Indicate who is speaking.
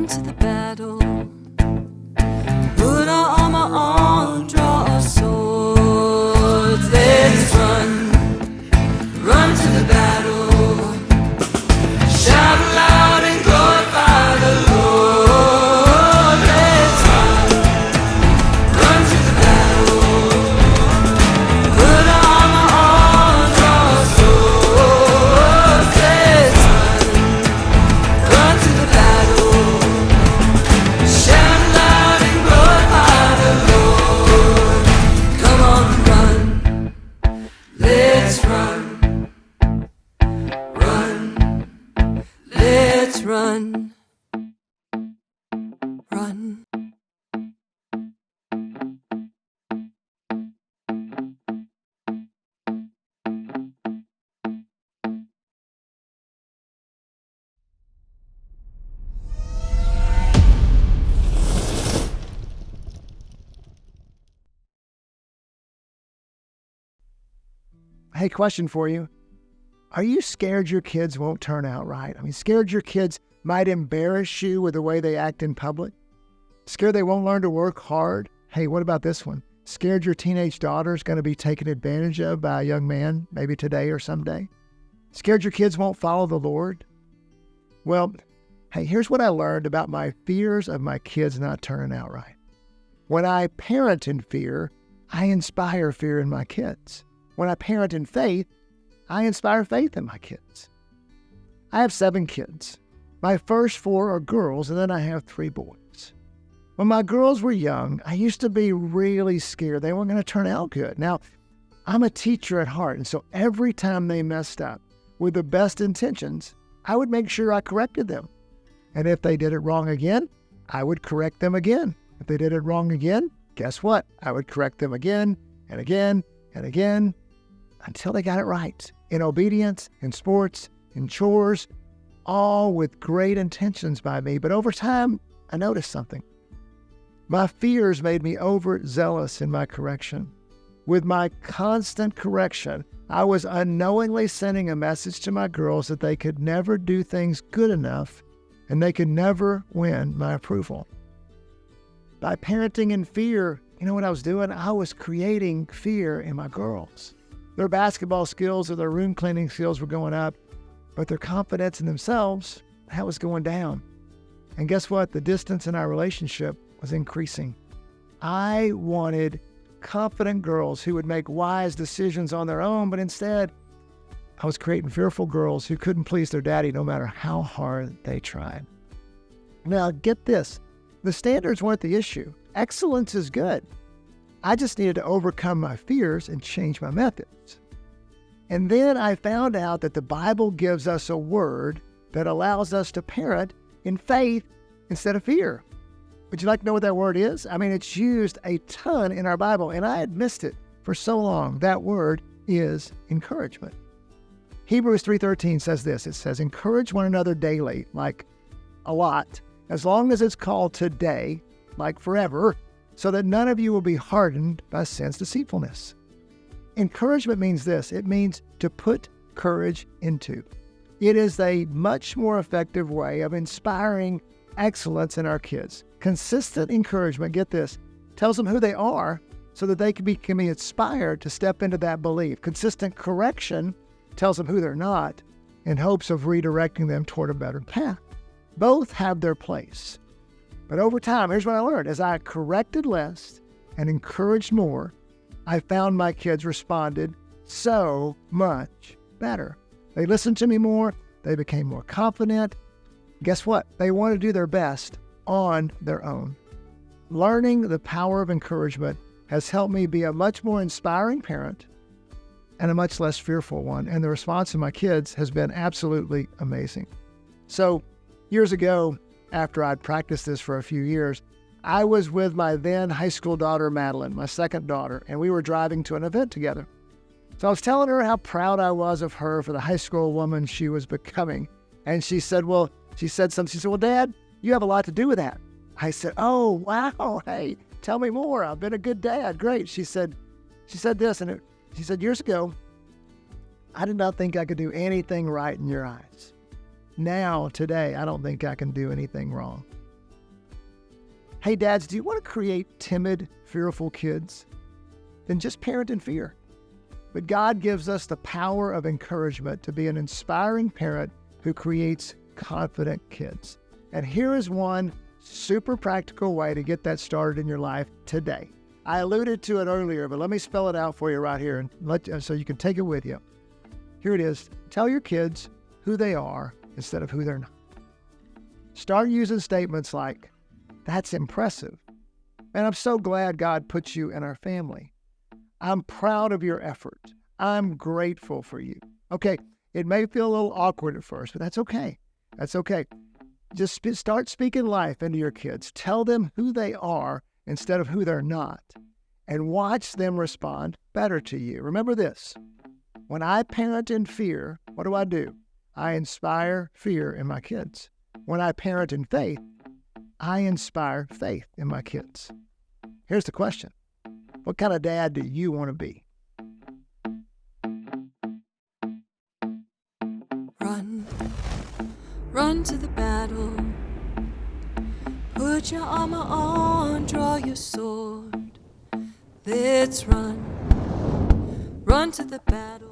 Speaker 1: to the battle. Put our armor on, draw our swords. Let's run to the battle. Shout loud and glorify the Lord. Let's run to the battle. Put our armor on, draw our swords. Let's run to the battle. Shout loud and glorify the Lord. Come on, run. Let's run. Let's run. Run.
Speaker 2: Hey, question for you. Are you scared your kids won't turn out right? I mean, scared your kids might embarrass you with the way they act in public? Scared they won't learn to work hard? Hey, what about this one? Scared your teenage daughter's going to be taken advantage of by a young man, maybe today or someday? Scared your kids won't follow the Lord? Well, hey, here's what I learned about my fears of my kids not turning out right. When I parent in fear, I inspire fear in my kids. When I parent in faith, I inspire faith in my kids. I have 7 kids. My first 4 are girls, and then I have 3 boys. When my girls were young, I used to be really scared they weren't going to turn out good. Now, I'm a teacher at heart, and so every time they messed up with the best intentions, I would make sure I corrected them. And if they did it wrong again, I would correct them again. If they did it wrong again, guess what? I would correct them again and again and again until they got it right. In obedience, in sports, in chores, all with great intentions by me. But over time, I noticed something. My fears made me overzealous in my correction. With my constant correction, I was unknowingly sending a message to my girls that they could never do things good enough and they could never win my approval. By parenting in fear, you know what I was doing? I was creating fear in my girls. Their basketball skills or their room cleaning skills were going up, but their confidence in themselves, that was going down. And guess what? The distance in our relationship was increasing. I wanted confident girls who would make wise decisions on their own, but instead, I was creating fearful girls who couldn't please their daddy no matter how hard they tried. Now, get this. The standards weren't the issue. Excellence is good. I just needed to overcome my fears and change my methods. And then I found out that the Bible gives us a word that allows us to parent in faith instead of fear. Would you like to know what that word is? I mean, it's used a ton in our Bible, and I had missed it for so long. That word is encouragement. Hebrews 3:13 says this. It says, encourage one another daily, like a lot, as long as it's called today, like forever, so that none of you will be hardened by sin's deceitfulness. Encouragement means this. It means to put courage into. It is a much more effective way of inspiring excellence in our kids. Consistent encouragement, get this, tells them who they are so that they can be inspired to step into that belief. Consistent correction tells them who they're not in hopes of redirecting them toward a better path. Both have their place. But over time, here's what I learned. As I corrected less and encouraged more, I found my kids responded so much better. They listened to me more. They became more confident. Guess what? They want to do their best on their own. Learning the power of encouragement has helped me be a much more inspiring parent and a much less fearful one. And the response of my kids has been absolutely amazing. So years ago, after I'd practiced this for a few years, I was with my then high school daughter, Madeline, my second daughter, and we were driving to an event together. So I was telling her how proud I was of her for the high school woman she was becoming. And she said, well, Dad, you have a lot to do with that. I said, oh, wow, hey, tell me more. I've been a good dad. Great. She said this, and she said, years ago, I did not think I could do anything right in your eyes. Now, today, I don't think I can do anything wrong. Hey, dads, do you want to create timid, fearful kids? Then just parent in fear. But God gives us the power of encouragement to be an inspiring parent who creates confident kids. And here is one super practical way to get that started in your life today. I alluded to it earlier, but let me spell it out for you right here so you can take it with you. Here it is. Tell your kids who they are instead of who they're not. Start using statements like, "That's impressive. And I'm so glad God put you in our family. I'm proud of your effort. I'm grateful for you." Okay, it may feel a little awkward at first, but that's okay. That's okay. Just start speaking life into your kids. Tell them who they are instead of who they're not, and watch them respond better to you. Remember this: when I parent in fear, what do? I inspire fear in my kids. When I parent in faith, I inspire faith in my kids. Here's the question: what kind of dad do you want to be?
Speaker 1: Run, run to the battle. Put your armor on, draw your sword. Let's run, run to the battle.